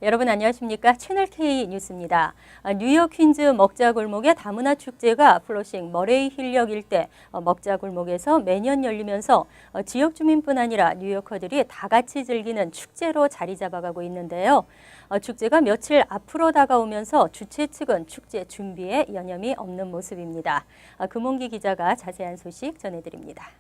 여러분 안녕하십니까? 채널K 뉴스입니다. 뉴욕 퀸즈 먹자골목의 다문화 축제가 플러싱 머레이힐역 일대 먹자골목에서 매년 열리면서 지역 주민뿐 아니라 뉴요커들이 다 같이 즐기는 축제로 자리 잡아가고 있는데요. 축제가 며칠 앞으로 다가오면서 주최 측은 축제 준비에 여념이 없는 모습입니다. 금홍기 기자가 자세한 소식 전해드립니다.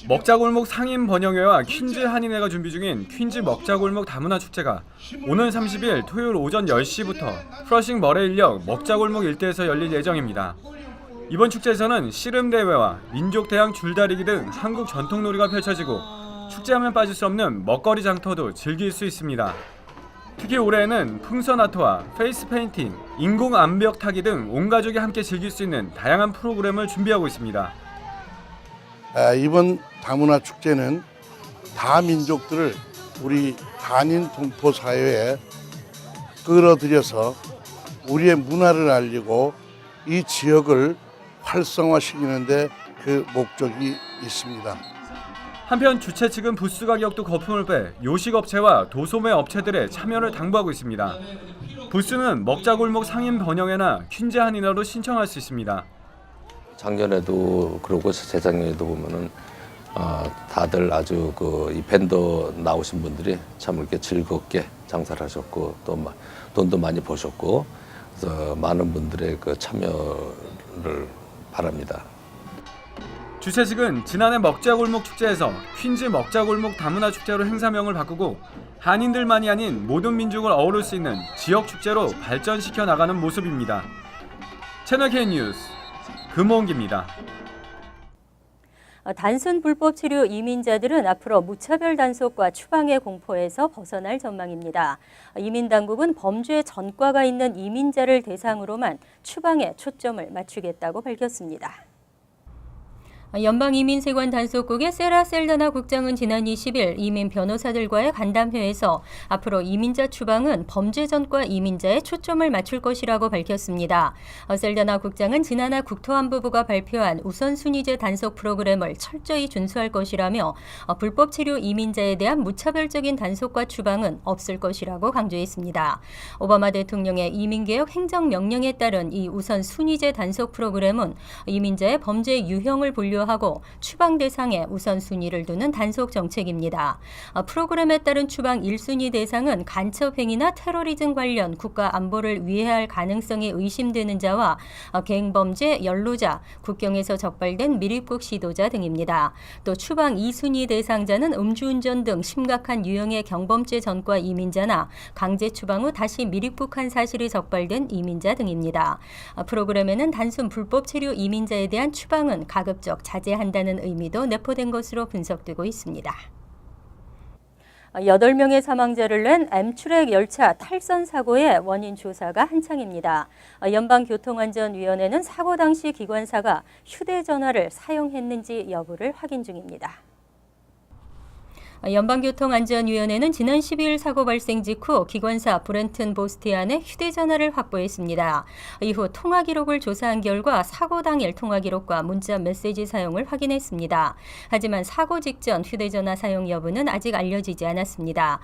먹자골목 상인 번영회와 퀸즈 한인회가 준비 중인 퀸즈 먹자골목 다문화 축제가 오는 30일 토요일 오전 10시부터 플러싱 머레일역 먹자골목 일대에서 열릴 예정입니다. 이번 축제에서는 씨름대회와 민족대항 줄다리기 등 한국 전통놀이가 펼쳐지고 축제하면 빠질 수 없는 먹거리 장터도 즐길 수 있습니다. 특히 올해에는 풍선 아트와 페이스 페인팅, 인공 암벽 타기 등 온 가족이 함께 즐길 수 있는 다양한 프로그램을 준비하고 있습니다. 이번 다문화 축제는 다민족들을 우리 한인 동포 사회에 끌어들여서 우리의 문화를 알리고 이 지역을 활성화시키는 데 그 목적이 있습니다. 한편 주최 측은 부스 가격도 거품을 빼 요식업체와 도소매 업체들의 참여를 당부하고 있습니다. 부스는 먹자골목 상인 번영회나 퀸즈 한인회로 신청할 수 있습니다. 작년에도 그러고 재작년에도 보면은 다들 아주 이 밴더 나오신 분들이 참 이렇게 즐겁게 장사를 하셨고 또 돈도 많이 버셨고 그래서 많은 분들의 참여를 바랍니다. 주최 측은 지난해 먹자골목 축제에서 퀸즈 먹자골목 다문화 축제로 행사명을 바꾸고 한인들만이 아닌 모든 민족을 어우를 수 있는 지역 축제로 발전시켜 나가는 모습입니다. 채널K 뉴스 금홍기입니다. 단순 불법 체류 이민자들은 앞으로 무차별 단속과 추방의 공포에서 벗어날 전망입니다. 이민당국은 범죄 전과가 있는 이민자를 대상으로만 추방에 초점을 맞추겠다고 밝혔습니다. 연방이민세관 단속국의 세라 셀더나 국장은 지난 20일 이민 변호사들과의 간담회에서 앞으로 이민자 추방은 범죄 전과 이민자에 초점을 맞출 것이라고 밝혔습니다. 셀더나 국장은 지난해 국토안보부가 발표한 우선순위제 단속 프로그램을 철저히 준수할 것이라며 불법 체류 이민자에 대한 무차별적인 단속과 추방은 없을 것이라고 강조했습니다. 오바마 대통령의 이민개혁 행정명령에 따른 이 우선순위제 단속 프로그램은 이민자의 범죄 유형을 분류하고 추방 대상에 우선순위를 두는 단속 정책입니다. 프로그램에 따른 추방 1순위 대상은 간첩행위나 테러리즘 관련 국가 안보를 위해할 가능성이 의심되는 자와 갱범죄 연루자, 국경에서 적발된 밀입국 시도자 등입니다. 또 추방 2순위 대상자는 음주운전 등 심각한 유형의 경범죄 전과 이민자나 강제 추방 후 다시 밀입국한 사실이 적발된 이민자 등입니다. 프로그램에는 단순 불법 체류 이민자에 대한 추방은 가급적 자제한다는 의미도 내포된 것으로 분석되고 있습니다. 8명의 사망자를 낸 엠트랙 열차 탈선 사고의 원인 조사가 한창입니다. 연방교통안전위원회는 사고 당시 기관사가 휴대전화를 사용했는지 여부를 확인 중입니다. 연방교통안전위원회는 지난 12일 사고 발생 직후 기관사 브렌튼 보스티안의 휴대전화를 확보했습니다. 이후 통화 기록을 조사한 결과 사고 당일 통화 기록과 문자 메시지 사용을 확인했습니다. 하지만 사고 직전 휴대전화 사용 여부는 아직 알려지지 않았습니다.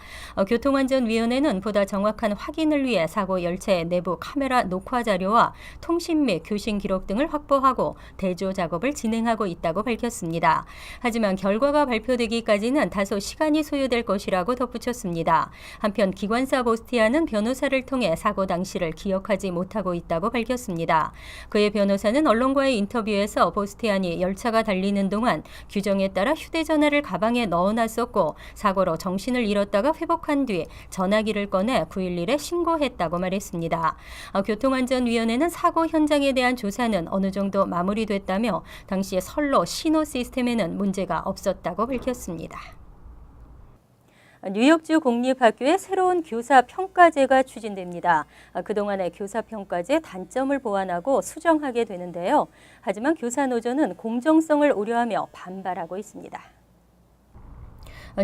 교통안전위원회는 보다 정확한 확인을 위해 사고 열차의 내부 카메라 녹화 자료와 통신 및 교신 기록 등을 확보하고 대조 작업을 진행하고 있다고 밝혔습니다. 하지만 결과가 발표되기까지는 다소 시간이 소요될 것이라고 덧붙였습니다. 한편 기관사 보스티안은 변호사를 통해 사고 당시를 기억하지 못하고 있다고 밝혔습니다. 그의 변호사는 언론과의 인터뷰에서 보스티안이 열차가 달리는 동안 규정에 따라 휴대전화를 가방에 넣어놨었고 사고로 정신을 잃었다가 회복한 뒤 전화기를 꺼내 911에 신고했다고 말했습니다. 교통안전위원회는 사고 현장에 대한 조사는 어느 정도 마무리됐다며 당시의 선로 신호 시스템에는 문제가 없었다고 밝혔습니다. 뉴욕주 공립학교의 새로운 교사평가제가 추진됩니다. 그동안의 교사평가제 단점을 보완하고 수정하게 되는데요. 하지만 교사노조는 공정성을 우려하며 반발하고 있습니다.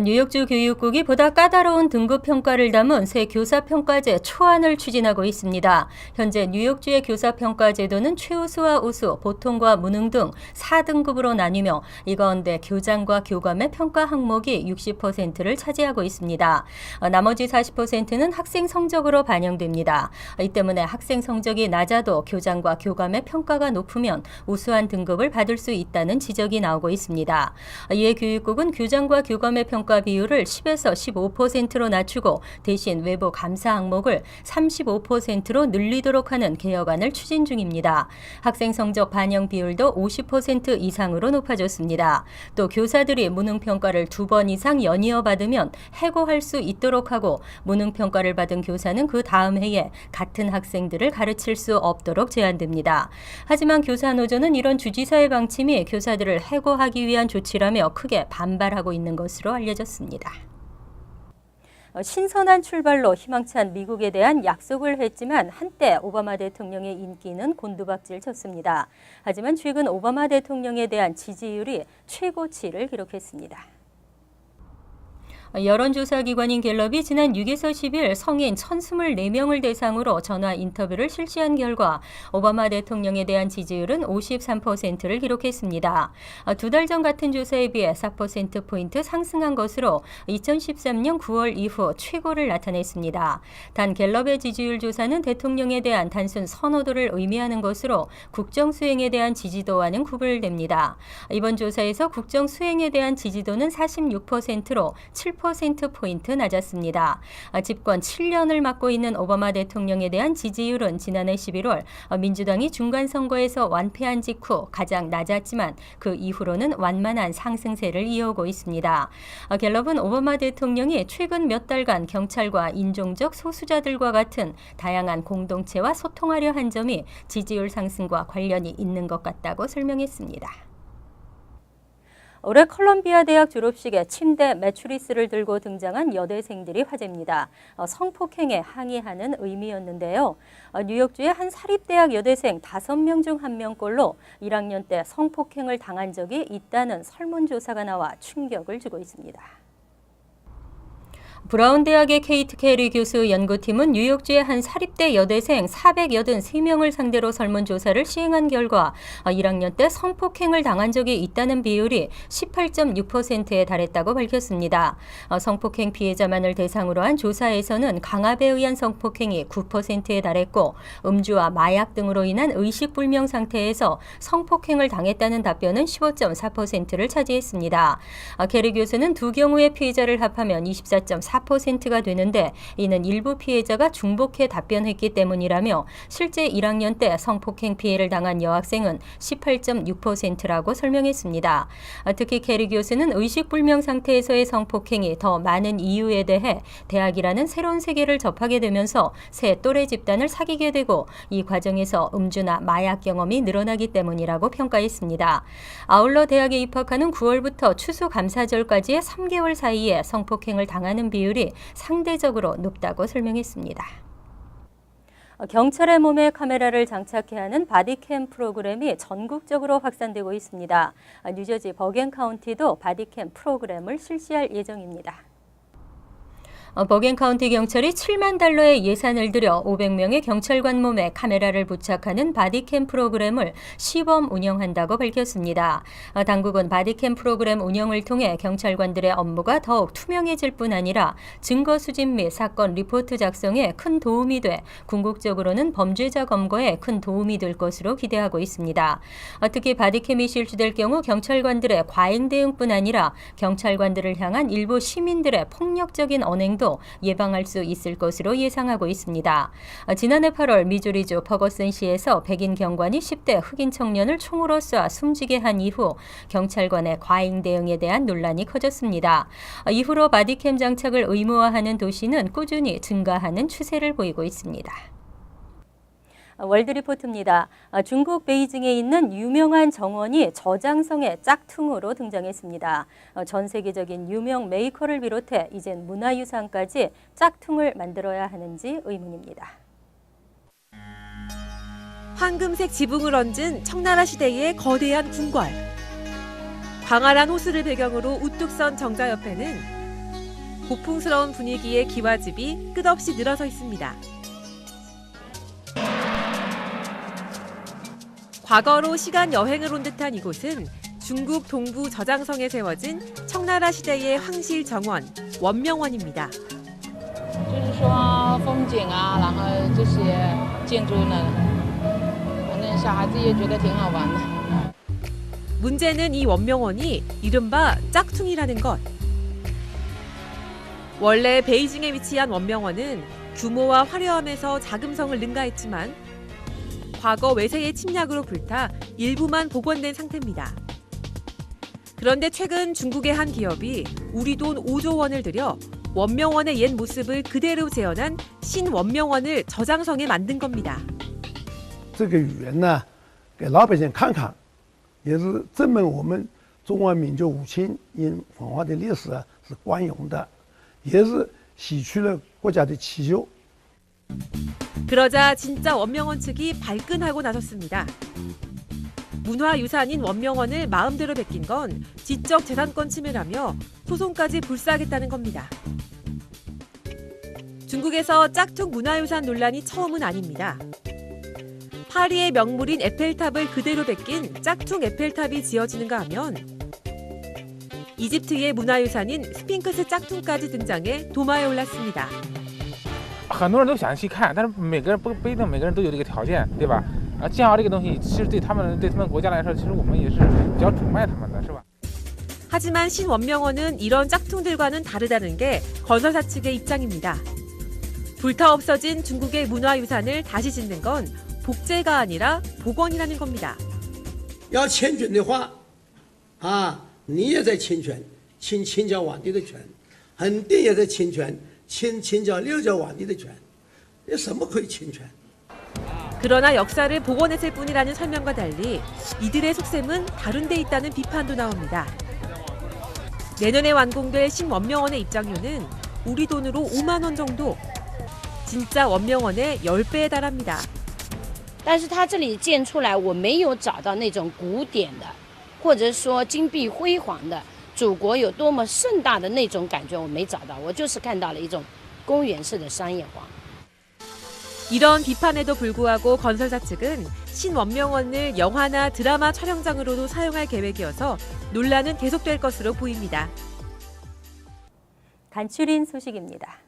뉴욕주 교육국이 보다 까다로운 등급 평가를 담은 새 교사평가제 초안을 추진하고 있습니다. 현재 뉴욕주의 교사평가 제도는 최우수와 우수, 보통과 무능 등 4등급으로 나뉘며 이 가운데 교장과 교감의 평가 항목이 60%를 차지하고 있습니다. 나머지 40%는 학생 성적으로 반영됩니다. 이 때문에 학생 성적이 낮아도 교장과 교감의 평가가 높으면 우수한 등급을 받을 수 있다는 지적이 나오고 있습니다. 이에 교육국은 교장과 교감의 평가 비율을 10에서 15%로 낮추고 대신 외부 감사 항목을 35%로 늘리도록 하는 개혁안을 추진 중입니다. 학생 성적 반영 비율도 50% 이상으로 높아졌습니다. 또 교사들이 무능평가를 2번 이상 연이어 받으면 해고할 수 있도록 하고 무능평가를 받은 교사는 그 다음 해에 같은 학생들을 가르칠 수 없도록 제한됩니다. 하지만 교사노조는 이런 주지사의 방침이 교사들을 해고하기 위한 조치라며 크게 반발하고 있는 것으로 알려졌습니다. 신선한 출발로 희망찬 미국에 대한 약속을 했지만 한때 오바마 대통령의 인기는 곤두박질 쳤습니다. 하지만 최근 오바마 대통령에 대한 지지율이 최고치를 기록했습니다. 여론조사 기관인 갤럽이 지난 6에서 10일 성인 1,024명을 대상으로 전화 인터뷰를 실시한 결과 오바마 대통령에 대한 지지율은 53%를 기록했습니다. 2달 전 같은 조사에 비해 4%포인트 상승한 것으로 2013년 9월 이후 최고를 나타냈습니다. 단 갤럽의 지지율 조사는 대통령에 대한 단순 선호도를 의미하는 것으로 국정 수행에 대한 지지도와는 구별됩니다. 이번 조사에서 국정 수행에 대한 지지도는 46%로 7%포인트 낮았습니다. 집권 7년을 맡고 있는 오바마 대통령에 대한 지지율은 지난해 11월 민주당이 중간선거에서 완패한 직후 가장 낮았지만 그 이후로는 완만한 상승세를 이어오고 있습니다. 갤럽은 오바마 대통령이 최근 몇 달간 경찰과 인종적 소수자들과 같은 다양한 공동체와 소통하려 한 점이 지지율 상승과 관련이 있는 것 같다고 설명했습니다. 올해 컬럼비아 대학 졸업식에 침대 매트리스를 들고 등장한 여대생들이 화제입니다. 성폭행에 항의하는 의미였는데요. 뉴욕주의 한 사립대학 여대생 5명 중 1명꼴로 1학년 때 성폭행을 당한 적이 있다는 설문조사가 나와 충격을 주고 있습니다. 브라운 대학의 케이트 캐리 교수 연구팀은 뉴욕주의 한 사립대 여대생 483명을 상대로 설문조사를 시행한 결과 1학년 때 성폭행을 당한 적이 있다는 비율이 18.6%에 달했다고 밝혔습니다. 성폭행 피해자만을 대상으로 한 조사에서는 강압에 의한 성폭행이 9%에 달했고 음주와 마약 등으로 인한 의식불명 상태에서 성폭행을 당했다는 답변은 15.4%를 차지했습니다. 캐리 교수는 두 경우의 피해자를 합하면 24.4%가 되는데 이는 일부 피해자가 중복해 답변했기 때문이라며 실제 1학년 때 성폭행 피해를 당한 여학생은 18.6%라고 설명했습니다. 특히 캐리 교수는 의식불명 상태에서의 성폭행이 더 많은 이유에 대해 대학이라는 새로운 세계를 접하게 되면서 새 또래 집단을 사귀게 되고 이 과정에서 음주나 마약 경험이 늘어나기 때문이라고 평가했습니다. 아울러 대학에 입학하는 9월부터 추수감사절까지의 3개월 사이에 성폭행을 당하는 비율이 상대적으로 높다고 설명했습니다. 경찰의 몸에 카메라를 장착해야 하는 바디캠 프로그램이 전국적으로 확산되고 있습니다. 뉴저지 버겐 카운티도 바디캠 프로그램을 실시할 예정입니다. 버겐 카운티 경찰이 $70,000의 예산을 들여 500명의 경찰관 몸에 카메라를 부착하는 바디캠 프로그램을 시범 운영한다고 밝혔습니다. 당국은 바디캠 프로그램 운영을 통해 경찰관들의 업무가 더욱 투명해질 뿐 아니라 증거 수집 및 사건 리포트 작성에 큰 도움이 돼 궁극적으로는 범죄자 검거에 큰 도움이 될 것으로 기대하고 있습니다. 특히 바디캠이 실시될 경우 경찰관들의 과잉 대응뿐 아니라 경찰관들을 향한 일부 시민들의 폭력적인 언행도 예방할 수 있을 것으로 예상하고 있습니다. 지난해 8월 미주리주 퍼거슨시에서 백인 경관이 10대 흑인 청년을 총으로 쏴 숨지게 한 이후 경찰관의 과잉 대응에 대한 논란이 커졌습니다. 이후로 바디캠 장착을 의무화하는 도시는 꾸준히 증가하는 추세를 보이고 있습니다. 월드리포트입니다. 중국 베이징에 있는 유명한 정원이 저장성의 짝퉁으로 등장했습니다. 전 세계적인 유명 메이커를 비롯해 이젠 문화유산까지 짝퉁을 만들어야 하는지 의문입니다. 황금색 지붕을 얹은 청나라 시대의 거대한 궁궐. 광활한 호수를 배경으로 우뚝 선 정자 옆에는 고풍스러운 분위기에 기와집이 끝없이 늘어서 있습니다. 과거로 시간 여행을 온 듯한 이곳은 중국 동부 저장성에 세워진 청나라 시대의 황실 정원 원명원입니다. 就是说风景啊，然后这些建筑呢，反正小孩子也觉得挺好玩的。 문제는 이 원명원이 이른바 짝퉁이라는 것. 원래 베이징에 위치한 원명원은 규모와 화려함에서 자금성을 능가했지만 과거 외세의 침략으로 불타 일부만 복원된 상태입니다. 그런데 최근 중국의 한 기업이 우리 돈 5조 원을 들여 원명원의 옛 모습을 그대로 재현한 신원명원을 저장성에 만든 겁니다. 这个语言呢，给老百姓看看，也是证明我们中华民族5000年文化的历史是光荣的，也是洗去了国家的气球。 그러자 진짜 원명원 측이 발끈하고 나섰습니다. 문화유산인 원명원을 마음대로 베낀 건 지적재산권 침해라며 소송까지 불사하겠다는 겁니다. 중국에서 짝퉁 문화유산 논란이 처음은 아닙니다. 파리의 명물인 에펠탑을 그대로 베낀 짝퉁 에펠탑이 지어지는가 하면 이집트의 문화유산인 스핑크스 짝퉁까지 등장해 도마에 올랐습니다. 很多人都想去看，但是每个人不一定每个人都有这个条件，对吧？建好这个东西，其实对他们国家来说，其实我们也是比较崇拜他们的，是吧？ 하지만 신원명원은 이런 짝퉁들과는 다르다는 게 건설사 측의 입장입니다. 불타 없어진 중국의 문화유산을 다시 짓는 건 복제가 아니라 복원이라는 겁니다. 要侵权的话，你也在侵权，侵占皇帝的权，肯定也在侵权，侵占六朝皇帝的权，有什么可以侵权？ 그러나 역사를 복원했을 뿐이라는 설명과 달리 이들의 속셈은 다른 데 있다는 비판도 나옵니다. 내년에 완공될 신원명원의 입장료는 우리 돈으로 5만 원 정도. 진짜 원명원의 10배에 달합니다. 但是它这里建出来，我没有找到那种古典的，或者说金碧辉煌的，祖国有多么盛大的那种感觉，我没找到。我就是看到了一种公园式的商业化。 이런 비판에도 불구하고 건설사 측은 신원명원을 영화나 드라마 촬영장으로도 사용할 계획이어서 논란은 계속될 것으로 보입니다. 간추린 소식입니다.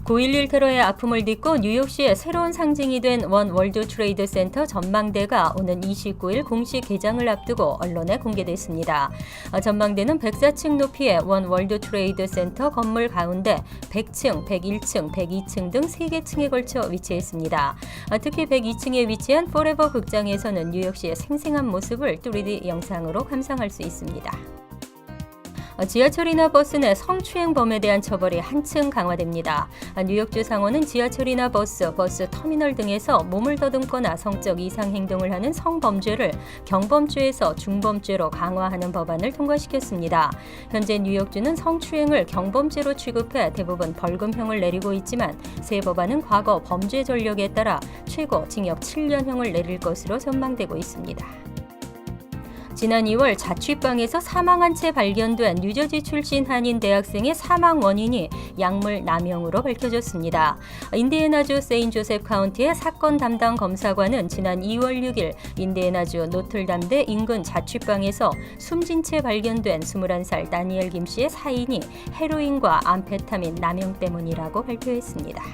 9.11 테러의 아픔을 딛고 뉴욕시의 새로운 상징이 된 원 월드 트레이드 센터 전망대가 오는 29일 공식 개장을 앞두고 언론에 공개됐습니다. 전망대는 104층 높이의 원 월드 트레이드 센터 건물 가운데 100층, 101층, 102층 등 3개 층에 걸쳐 위치했습니다. 특히 102층에 위치한 포레버 극장에서는 뉴욕시의 생생한 모습을 3D 영상으로 감상할 수 있습니다. 지하철이나 버스 내 성추행범에 대한 처벌이 한층 강화됩니다. 뉴욕주 상원은 지하철이나 버스 터미널 등에서 몸을 더듬거나 성적 이상 행동을 하는 성범죄를 경범죄에서 중범죄로 강화하는 법안을 통과시켰습니다. 현재 뉴욕주는 성추행을 경범죄로 취급해 대부분 벌금형을 내리고 있지만 새 법안은 과거 범죄 전력에 따라 최고 징역 7년형을 내릴 것으로 전망되고 있습니다. 지난 2월 자취방에서 사망한 채 발견된 뉴저지 출신 한인 대학생의 사망 원인이 약물 남용으로 밝혀졌습니다. 인디애나주 세인조셉 카운티의 사건 담당 검사관은 지난 2월 6일 인디애나주 노틀담대 인근 자취방에서 숨진 채 발견된 21살 다니엘 김 씨의 사인이 헤로인과 암페타민 남용 때문이라고 발표했습니다.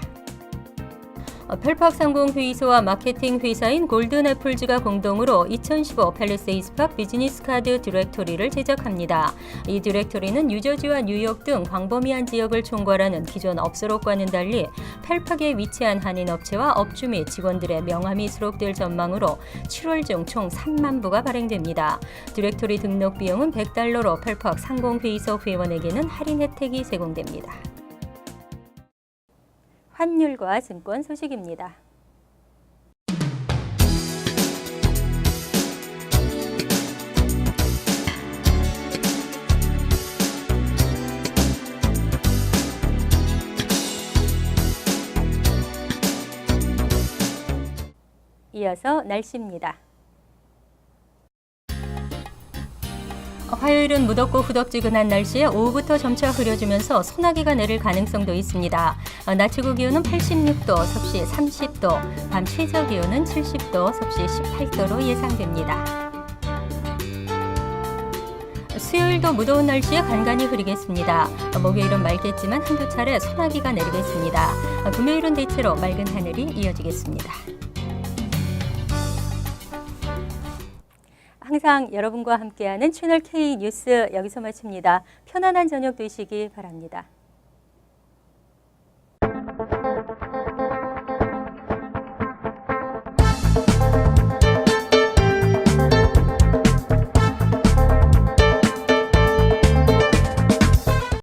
펠팍 상공회의소와 마케팅 회사인 골든애플즈가 공동으로 2015 팰리세이드스팍 비즈니스 카드 디렉토리를 제작합니다. 이 디렉토리는 뉴저지와 뉴욕 등 광범위한 지역을 총괄하는 기존 업소록과는 달리 펠팍에 위치한 한인 업체와 업주 및 직원들의 명함이 수록될 전망으로 7월 중 총 3만 부가 발행됩니다. 디렉토리 등록 비용은 $100로 펠팍 상공회의소 회원에게는 할인 혜택이 제공됩니다. 환율과 증권 소식입니다. 이어서 날씨입니다. 화요일은 무덥고 후덥지근한 날씨에 오후부터 점차 흐려지면서 소나기가 내릴 가능성도 있습니다. 낮 최고 기온은 86도, 섭씨 30도, 밤 최저 기온은 70도, 섭씨 18도로 예상됩니다. 수요일도 무더운 날씨에 간간히 흐리겠습니다. 목요일은 맑겠지만 한두 차례 소나기가 내리겠습니다. 금요일은 대체로 맑은 하늘이 이어지겠습니다. 항상 여러분과 함께하는 채널 K 뉴스 여기서 마칩니다. 편안한 저녁 되시기 바랍니다.